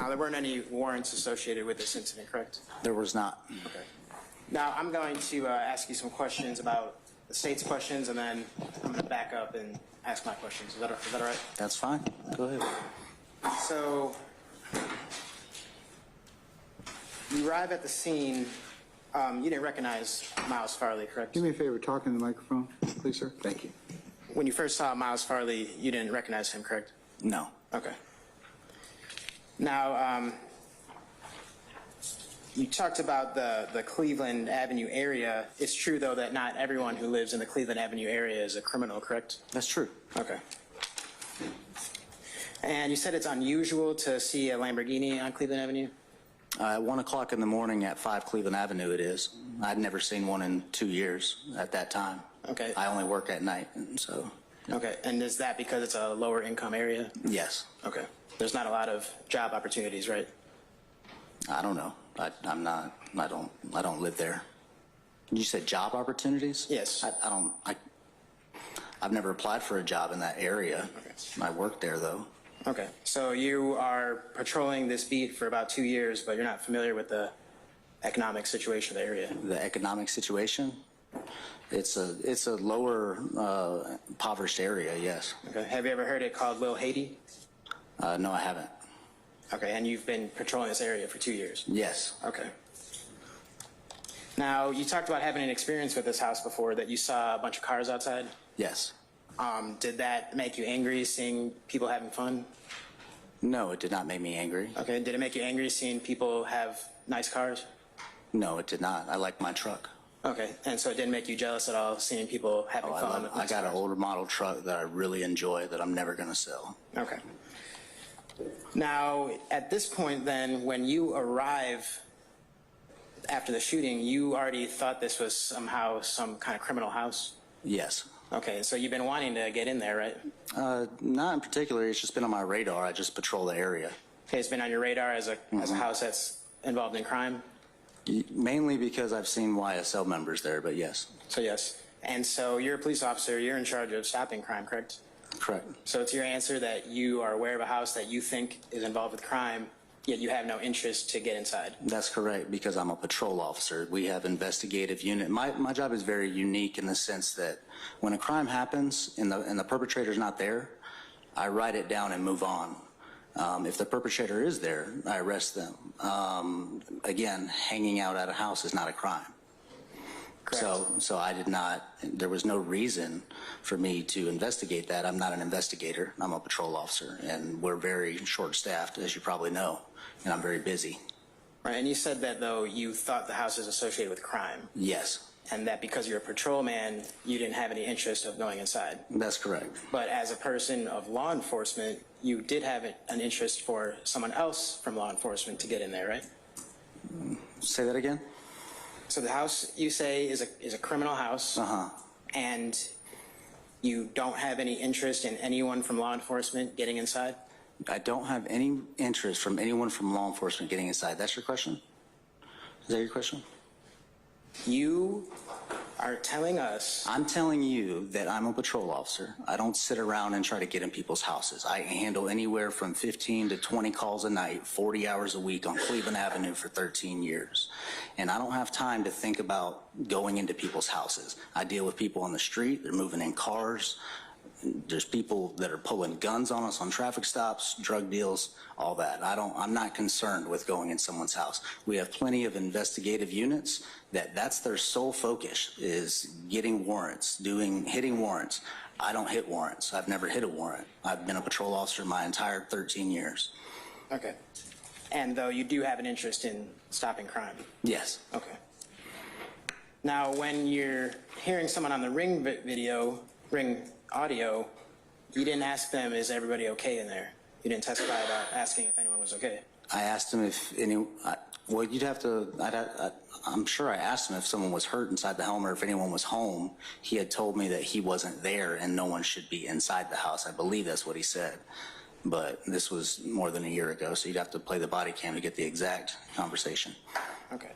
Now, there weren't any warrants associated with this incident, correct? There was not. Okay. Now, I'm going to ask you some questions about the state's questions, and then I'm going to back up and ask my questions. Is that all right? That's fine. Go ahead. So, you arrive at the scene. You didn't recognize Miles Farley, correct? Do me a favor, talk in the microphone, please, sir. Thank you. When you first saw Miles Farley, you didn't recognize him, correct? No. Okay. Now, you talked about the Cleveland Avenue area. It's true, though, that not everyone who lives in the Cleveland Avenue area is a criminal, correct? That's true. Okay. And you said it's unusual to see a Lamborghini on Cleveland Avenue? At 1 o'clock in the morning at 5 Cleveland Avenue it is. I'd never seen one in 2 years at that time. Okay. I only work at night, so. Okay, and is that because it's a lower income area? Yes. Okay. There's not a lot of job opportunities, right? I don't know. I don't live there. You said job opportunities? Yes. I've never applied for a job in that area. Okay. I work there though. Okay, so you are patrolling this beat for about 2 years, but you're not familiar with the economic situation of the area. The economic situation? It's a lower impoverished area, yes. Okay, have you ever heard it called Lil Haiti? No, I haven't. Okay, and you've been patrolling this area for 2 years? Yes. Okay. Now, you talked about having an experience with this house before, that you saw a bunch of cars outside. Yes. Did that make you angry seeing people having fun? No, it did not make me angry. Okay, did it make you angry seeing people have nice cars? No, it did not. I like my truck. Okay, and so it didn't make you jealous at all seeing people having fun? I got an older model truck that I really enjoy that I'm never going to sell. Okay. Now, at this point then, when you arrive after the shooting, you already thought this was somehow some kind of criminal house? Yes. Okay, so you've been wanting to get in there, right? Not in particular. It's just been on my radar. I just patrol the area. Okay, it's been on your radar as a house that's involved in crime? Mainly because I've seen YSL members there, but yes. So yes. And so you're a police officer. You're in charge of stopping crime, correct? Correct. So it's your answer that you are aware of a house that you think is involved with crime, yet you have no interest to get inside? That's correct, because I'm a patrol officer. We have investigative unit. My job is very unique in the sense that when a crime happens and the perpetrator's not there, I write it down and move on. If the perpetrator is there, I arrest them. Again, hanging out at a house is not a crime. Correct. So I did not, there was no reason for me to investigate that. I'm not an investigator. I'm a patrol officer, and we're very short-staffed, as you probably know, and I'm very busy. Right, and you said that, though, you thought the house is associated with crime. Yes. And that because you're a patrolman, you didn't have any interest of going inside. That's correct. But as a person of law enforcement, you did have an interest for someone else from law enforcement to get in there, right? Say that again? So the house, you say, is a criminal house. Uh-huh. And you don't have any interest in anyone from law enforcement getting inside? I don't have any interest from anyone from law enforcement getting inside. That's your question? Is that your question? You are telling us... I'm telling you that I'm a patrol officer. I don't sit around and try to get in people's houses. I handle anywhere from 15 to 20 calls a night, 40 hours a week on Cleveland Avenue for 13 years. And I don't have time to think about going into people's houses. I deal with people on the street. They're moving in cars. There's people that are pulling guns on us on traffic stops, drug deals, all that. I'm not concerned with going in someone's house. We have plenty of investigative units that's their sole focus, is getting warrants, hitting warrants. I don't hit warrants. I've never hit a warrant. I've been a patrol officer my entire 13 years. Okay. And though you do have an interest in stopping crime? Yes. Okay. Now, when you're hearing someone on the Ring audio, you didn't ask them, is everybody okay in there? You didn't testify about asking if anyone was okay? I asked him if well, you'd have to, I'm sure I asked him if someone was hurt inside the home or if anyone was home. He had told me that he wasn't there and no one should be inside the house. I believe that's what he said. But this was more than a year ago, so you'd have to play the body cam to get the exact conversation. Okay.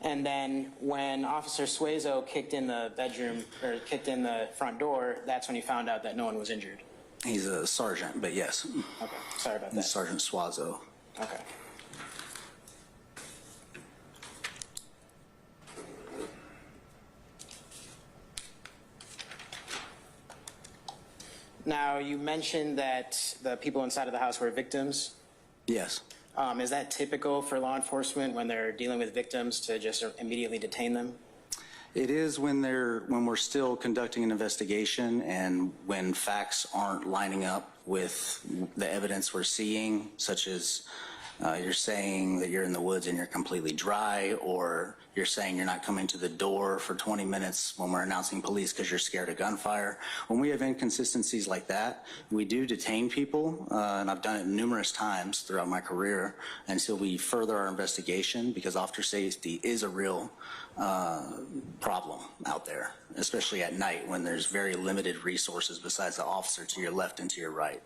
And then when Officer Suezo kicked in the bedroom, or kicked in the front door, that's when you found out that no one was injured? He's a sergeant, but yes. Okay, sorry about that. He's Sergeant Suazo. Okay. Now, you mentioned that the people inside of the house were victims. Yes. Is that typical for law enforcement when they're dealing with victims to just immediately detain them? It is when we're still conducting an investigation and when facts aren't lining up with the evidence we're seeing, such as you're saying that you're in the woods and you're completely dry, or you're saying you're not coming to the door for 20 minutes when we're announcing police because you're scared of gunfire. When we have inconsistencies like that, we do detain people, and I've done it numerous times throughout my career until we further our investigation, because officer safety is a real problem out there, especially at night when there's very limited resources besides the officer to your left and to your right.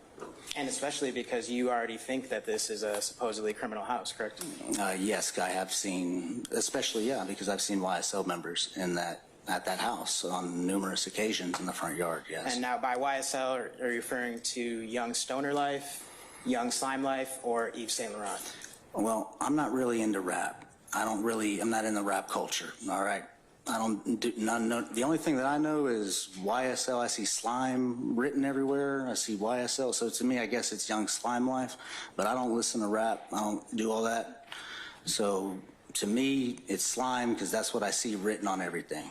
And especially because you already think that this is a supposedly criminal house, correct? Yes, I have seen, especially, because I've seen YSL members at that house on numerous occasions in the front yard, yes. And now by YSL, are you referring to Young Stoner Life, Young Slime Life, or Yves Saint Laurent? Well, I'm not really into rap. I'm not in the rap culture, all right? I don't do none. The only thing that I know is YSL. I see slime written everywhere. I see YSL. So to me, I guess it's Young Slime Life, but I don't listen to rap. I don't do all that. So to me, it's slime because that's what I see written on everything.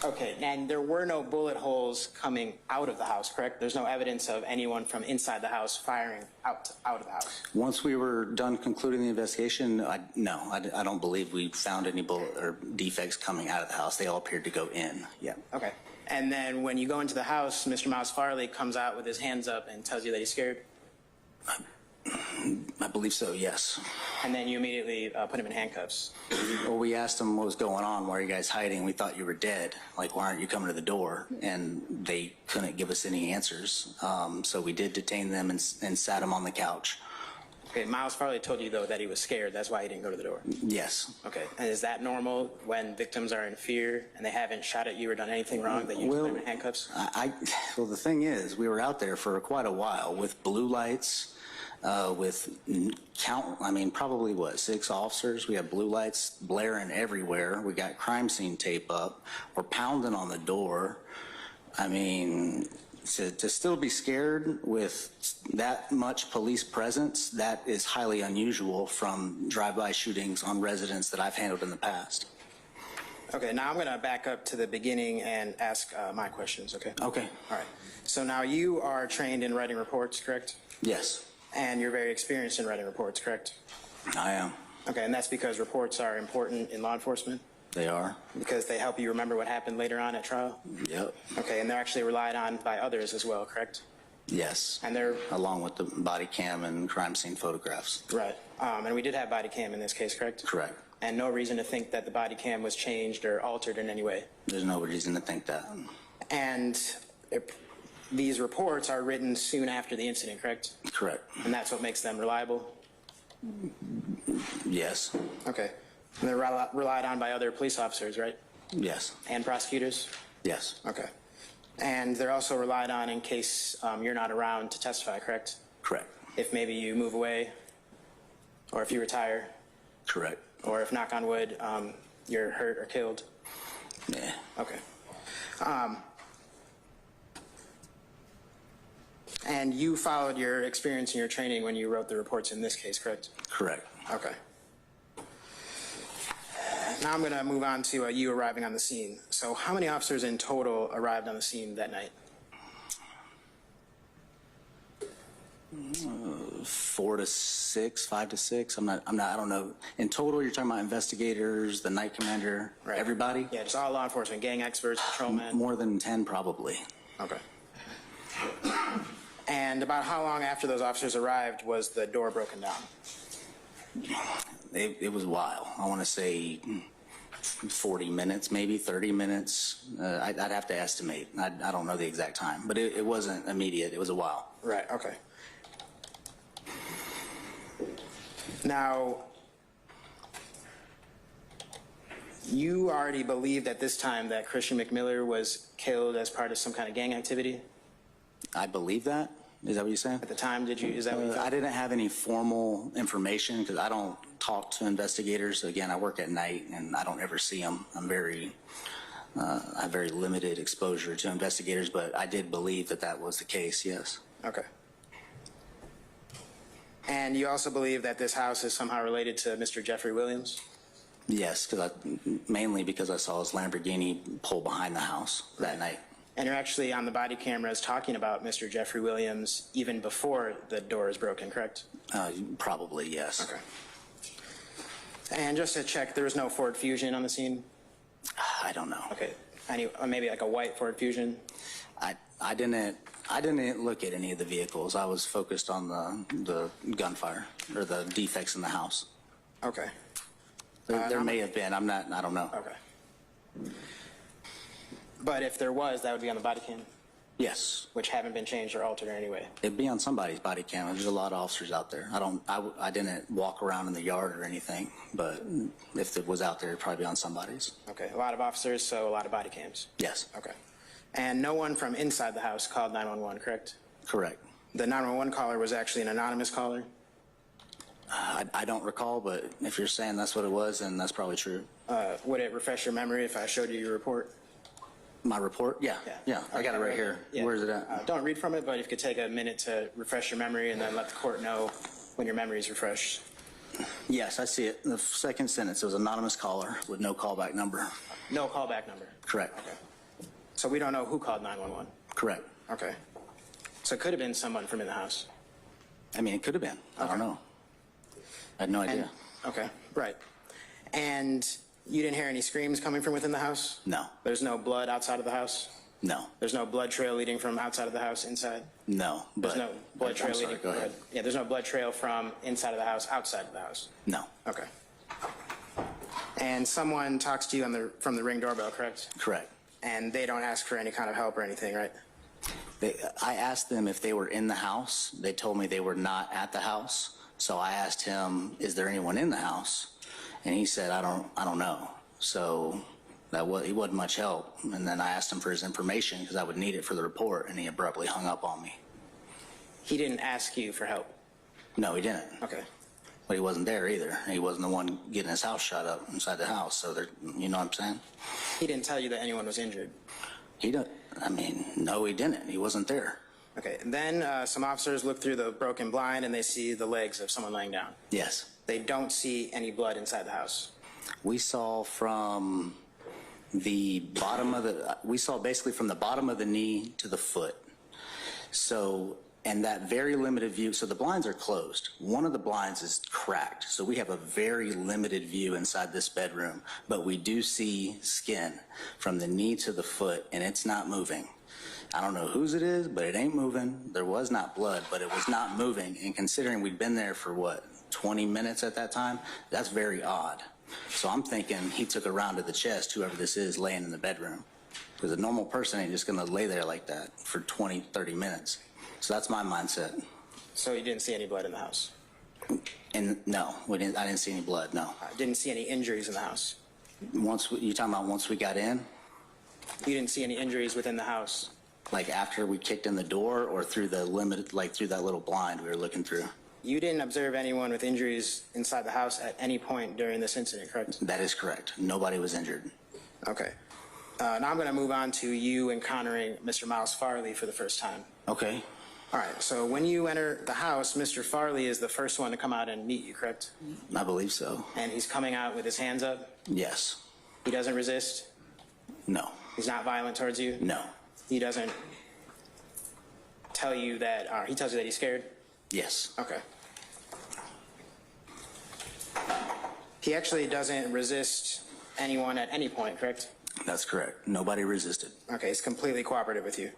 Okay, and there were no bullet holes coming out of the house, correct? There's no evidence of anyone from inside the house firing out of the house. Once we were done concluding the investigation, I don't believe we found any bullet or defects coming out of the house. They all appeared to go in. Yeah. Okay. And then when you go into the house, Mr. Miles Farley comes out with his hands up and tells you that he's scared? I believe so, yes. And then you immediately put him in handcuffs. Well, we asked him what was going on. Why are you guys hiding? We thought you were dead. Like, why aren't you coming to the door? And they couldn't give us any answers. So we did detain them and sat them on the couch. Okay, Miles Farley told you, though, that he was scared. That's why he didn't go to the door. Yes. Okay. And is that normal when victims are in fear and they haven't shot at you or done anything wrong that you put them in handcuffs? Well, the thing is, we were out there for quite a while with blue lights. With probably 6 officers. We have blue lights blaring everywhere. We got crime scene tape up. We're pounding on the door. I mean, to still be scared with that much police presence, that is highly unusual from drive-by shootings on residents that I've handled in the past. Okay, now I'm going to back up to the beginning and ask my questions, okay? Okay. All right. So now you are trained in writing reports, correct? Yes. And you're very experienced in writing reports, correct? I am. Okay, and that's because reports are important in law enforcement? They are. Because they help you remember what happened later on at trial? Yep. Okay, and they're actually relied on by others as well, correct? Yes. And they're... Along with the body cam and crime scene photographs. Right. And we did have body cam in this case, correct? Correct. And no reason to think that the body cam was changed or altered in any way? There's no reason to think that. And these reports are written soon after the incident, correct? Correct. And that's what makes them reliable? Yes. Okay. And they're relied on by other police officers, right? Yes. And prosecutors? Yes. Okay. And they're also relied on in case you're not around to testify, correct? Correct. If maybe you move away, or if you retire, Correct. or if, knock on wood, you're hurt or killed? Yeah. Okay. And you followed your experience and your training when you wrote the reports in this case, correct? Correct. Okay. Now I'm going to move on to you arriving on the scene. So how many officers in total arrived on the scene that night? 4 to 6, 5 to 6. I don't know. In total, you're talking about investigators, the night commander, Right. everybody? Yeah, just all law enforcement, gang experts, patrolmen. More than 10, probably. Okay. And about how long after those officers arrived was the door broken down? It was a while. I want to say 40 minutes, maybe 30 minutes. I'd have to estimate. I don't know the exact time, but it wasn't immediate. It was a while. Right, okay. Now, you already believed at this time that Christian McMiller was killed as part of some kind of gang activity? I believe that. Is that what you're saying? At the time, is that what you thought? I didn't have any formal information because I don't talk to investigators. Again, I work at night and I don't ever see them. I'm very I have very limited exposure to investigators, but I did believe that that was the case, yes. Okay. And you also believe that this house is somehow related to Mr. Jeffrey Williams? Yes, mainly because I saw his Lamborghini pull behind the house that night. And you're actually on the body cameras talking about Mr. Jeffrey Williams even before the door is broken, correct? Probably, yes. Okay. And just to check, there was no Ford Fusion on the scene? I don't know. Okay. Maybe like a white Ford Fusion? I didn't look at any of the vehicles. I was focused on the gunfire or the defects in the house. Okay. There may have been. I don't know. Okay. But if there was, that would be on the body cam? Yes. Which haven't been changed or altered in any way? It'd be on somebody's body cam. There's a lot of officers out there. I didn't walk around in the yard or anything, but if it was out there, it'd probably be on somebody's. Okay. A lot of officers, so a lot of body cams? Yes. Okay. And no one from inside the house called 911, correct? Correct. The 911 caller was actually an anonymous caller? I don't recall, but if you're saying that's what it was, then that's probably true. Would it refresh your memory if I showed you your report? My report? Yeah. I got it right here. Yeah. Where is it at? Don't read from it, but if you could take a minute to refresh your memory and then let the court know when your memory is refreshed. Yes, I see it. The second sentence, it was anonymous caller with no callback number. No callback number? Correct. Okay. So we don't know who called 911? Correct. Okay. So it could have been someone from in the house? I mean, it could have been. I don't know. I had no idea. Okay, right. And you didn't hear any screams coming from within the house? No. There's no blood outside of the house? No. There's no blood trail leading from outside of the house inside? No. There's no blood trail I'm sorry, leading. go ahead. Yeah, there's no blood trail from inside of the house outside of the house? No. Okay. And someone talks to you from the Ring doorbell, correct? Correct. And they don't ask for any kind of help or anything, right? I asked them if they were in the house. They told me they were not at the house. So I asked him, is there anyone in the house? And he said, I don't know. So he wasn't much help. And then I asked him for his information because I would need it for the report, and he abruptly hung up on me. He didn't ask you for help? No, he didn't. Okay. But he wasn't there either. He wasn't the one getting his house shut up inside the house. So you know what I'm saying? He didn't tell you that anyone was injured? No, he didn't. He wasn't there. Okay. And then some officers look through the broken blind and they see the legs of someone laying down. Yes. They don't see any blood inside the house. We saw from the bottom of basically from the bottom of the knee to the foot. So, and that very limited view, so the blinds are closed. One of the blinds is cracked, so we have a very limited view inside this bedroom, but we do see skin from the knee to the foot, and it's not moving. I don't know whose it is, but it ain't moving. There was not blood, but it was not moving, and considering we'd been there for 20 minutes at that time, that's very odd. So I'm thinking he took a round to the chest, whoever this is laying in the bedroom, because a normal person ain't just gonna lay there like that for 20, 30 minutes. So that's my mindset. So you didn't see any blood in the house? And no, I didn't see any blood, no. Didn't see any injuries in the house? You talking about once we got in? You didn't see any injuries within the house? Like after we kicked in the door or through the limited, like through that little blind we were looking through? You didn't observe anyone with injuries inside the house at any point during this incident, correct? That is correct. Nobody was injured. Okay. Now I'm going to move on to you encountering Mr. Miles Farley for the first time. Okay. All right. So when you enter the house, Mr. Farley is the first one to come out and meet you, correct? I believe so. And he's coming out with his hands up? Yes. He doesn't resist? No. He's not violent towards you? No. He doesn't tell you that, he tells you that he's scared? Yes. Okay. He actually doesn't resist anyone at any point, correct? That's correct. Nobody resisted. Okay, he's completely cooperative with you.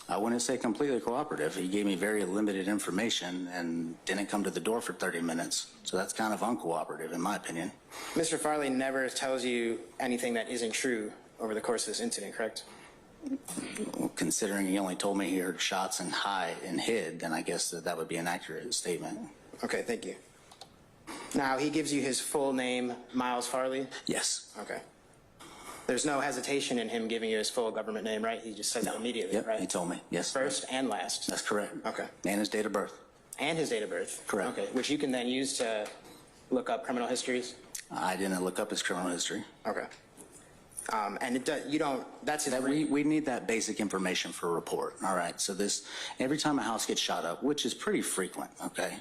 I wouldn't say completely cooperative. He gave me very limited information and didn't come to the door for 30 minutes. So that's kind of uncooperative in my opinion. Mr. Farley never tells you anything that isn't true over the course of this incident, correct? Well, considering he only told me he heard shots and hid, then I guess that would be an accurate statement. Okay, thank you. Now, he gives you his full name, Miles Farley? Yes. Okay. There's no hesitation in him giving you his full government name, right? He just says it immediately, Yep, right? he told me. Yes. First and last? That's correct. Okay. And his date of birth. And his date of birth? Correct. Okay, which you can then use to look up criminal histories? I didn't look up his criminal history. Okay. And you don't, that's his. We need that basic information for a report, all right? So every time a house gets shot up, which is pretty frequent, okay?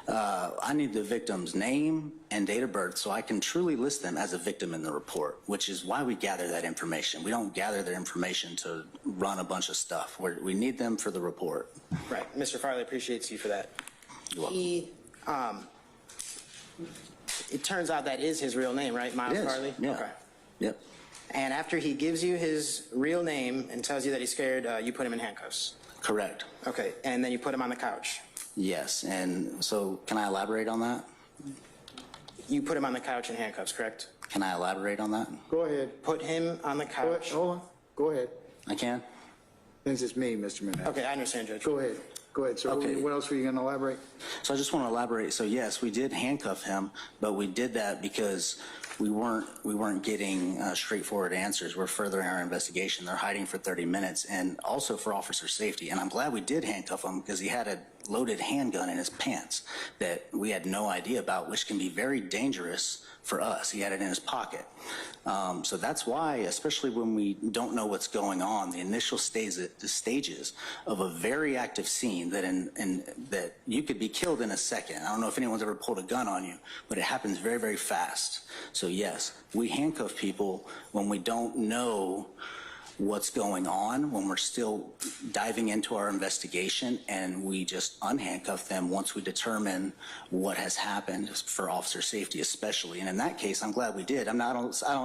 I need the victim's name and date of birth so I can truly list them as a victim in the report, which is why we gather that information. We don't gather their information to run a bunch of stuff. We need them for the report. Right. Mr. Farley appreciates you for that. You're welcome. It turns out that is his real name, right? Miles It is, Farley? yeah. Okay. Yep. And after he gives you his real name and tells you that he's scared, you put him in handcuffs. Correct. Okay. And then you put him on the couch. Yes, and so can I elaborate on that? You put him on the couch in handcuffs, correct? Can I elaborate on that? Go ahead. Put him on the Go couch. ahead. Hold on. Go ahead. I can? Since it's me, Mr. Manette. Okay, I understand, Judge. Go ahead. Go ahead. So Okay. what else were you going to elaborate? So I just want to elaborate. So yes, we did handcuff him, but we did that because we weren't getting straightforward answers. We're furthering our investigation. They're hiding for 30 minutes, and also for officer safety. And I'm glad we did handcuff him because he had a loaded handgun in his pants that we had no idea about, which can be very dangerous for us. He had it in his pocket. So that's why, especially when we don't know what's going on, the initial stages of a very active scene that you could be killed in a second. I don't know if anyone's ever pulled a gun on you, but it happens very, very fast. So yes, we handcuff people when we don't know what's going on, when we're still diving into our investigation, and we just unhandcuff them once we determine what has happened for officer safety especially. And in that case, I'm glad we did.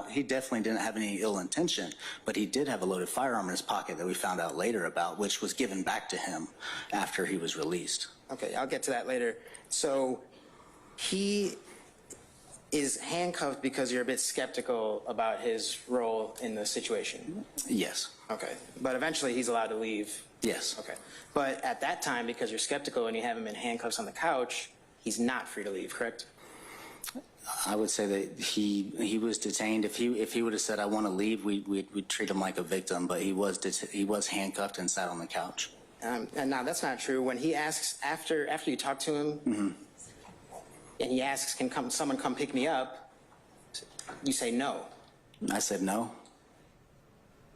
He definitely didn't have any ill intention, but he did have a loaded firearm in his pocket that we found out later about, which was given back to him after he was released. Okay, I'll get to that later. So he is handcuffed because you're a bit skeptical about his role in the situation. Yes. Okay, but eventually he's allowed to leave. Yes. Okay, but at that time, because you're skeptical and you have him in handcuffs on the couch, he's not free to leave, correct? I would say that he was detained. If he would have said, I want to leave, we'd treat him like a victim, but he was handcuffed and sat on the couch. And now that's not true. When he asks, after you talk to him, and he asks, can someone come pick me up, you say no. I said no.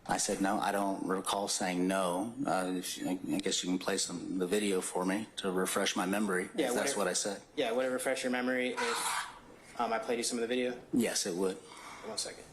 I don't recall saying no. I guess you can play the video for me to refresh my memory, if that's what I said. Yeah, would it refresh your memory if I played you some of the video? Yes, it would. 1 second.